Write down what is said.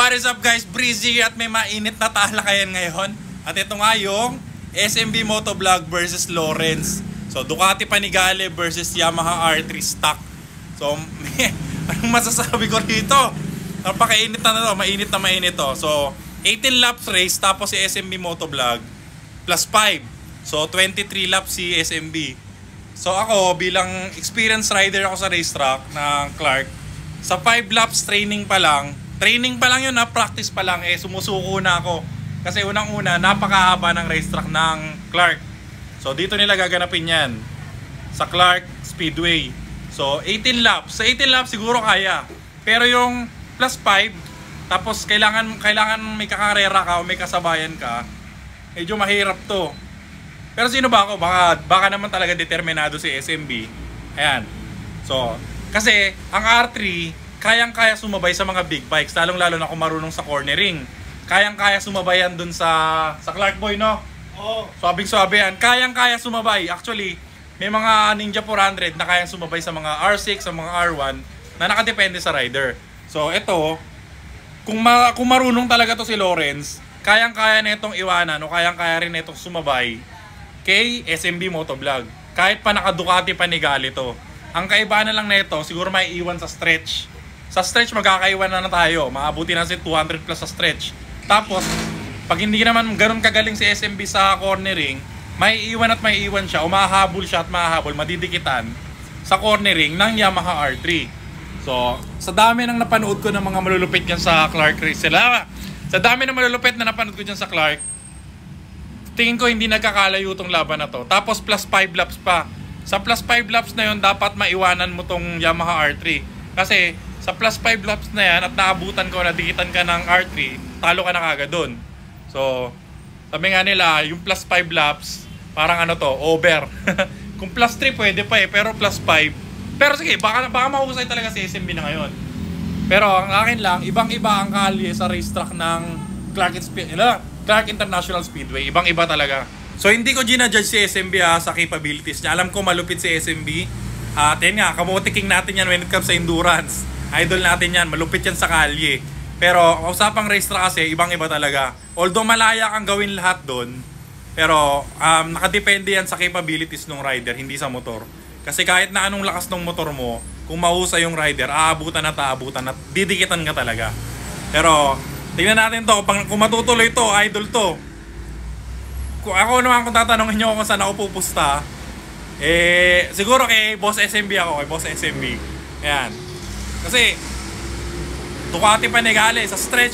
What is up guys, Breezy at may mainit na talakayan ngayon. At ito nga yung SMB Motovlog versus Lawrence. So Ducati Panigale versus Yamaha R3 stock. So anong masasabi ko dito? Napakainit na to, mainit na mainit to. So 18 laps race tapos si SMB Motovlog plus 5. So 23 laps si SMB. So ako bilang experienced rider ako sa racetrack ng Clark, sa 5 laps training pa lang yun na, practice pa lang, sumusuko na ako. Kasi unang-una, napakahaba ng racetrack ng Clark. So dito nila gaganapin yan, sa Clark Speedway. So 18 laps, sa 18 laps siguro kaya. Pero yung plus 5, tapos kailangan may kakarera ka o may kasabayan ka, medyo mahirap to. Pero sino ba ako? Baka naman talaga determinado si SMB. Ayan. So, kasi ang R3, kayang-kaya sumabay sa mga big bikes, lalong-lalo na kung marunong sa cornering. Kayang-kaya sumabay yan dun sa Clark Boy, no? Oo. Swabing-swabe yan. Kayang-kaya sumabay. Actually, may mga Ninja 400 na kayang sumabay sa mga R6, sa mga R1 na nakadepende sa rider. So, ito, kung marunong talaga to si Lawrence, kayang-kaya na itong iwanan o kayang-kaya rin na itong sumabay kay SMB Motovlog. Kahit pa naka-Ducati Panigale to. Ang kaibahan na lang nito, siguro may iwan sa stretch. Sa stretch magkakaiwan na tayo. Maabuti na si 200 plus sa stretch. Tapos, pag hindi naman ganun kagaling si SMB sa cornering, may iwan siya, o mahahabol siya at mahahabol, madidikitan sa cornering ng Yamaha R3. So, sa dami ng napanood ko ng mga malulupit yan sa Clark race sila. Sa dami ng malulupit na napanood ko dyan sa Clark, tingin ko hindi nagkakalayo tong laban na to. Tapos plus 5 laps pa. Sa plus 5 laps na yun, dapat maiwanan mo tong Yamaha R3. Kasi sa plus 5 laps na yan at naabutan ko, nadikitan ka ng R3, talo ka na kagad dun. So, sabi nga nila, yung plus 5 laps, parang ano to, over. Kung plus 3 pwede pa pero plus 5. Pero sige, baka mahusay talaga si SMB na ngayon. Pero ang akin lang, ibang-iba ang kalye sa racetrack ng Clark International Speedway. Ibang-iba talaga. So hindi ko ginajudge si SMB sa capabilities niya. Alam ko malupit si SMB. At yan nga, kamotiking natin yan when it comes sa endurance. Idol natin yan, malupit yan sa kalye. Pero usapang racetrack kasi, ibang-iba talaga. Although malaya kang gawin lahat doon, pero nakadepende yan sa capabilities ng rider, hindi sa motor. Kasi kahit na anong lakas ng motor mo, kung mahusay yung rider, aabutan at didikitan ka talaga. Pero tingnan natin to, kung matutuloy to, idol to. Kung ako naman, kung tatanungin nyo kung saan ako pupusta, siguro kay Boss SMB ako, kay Boss SMB. Ayan. Kasi Ducati Panigale sa stretch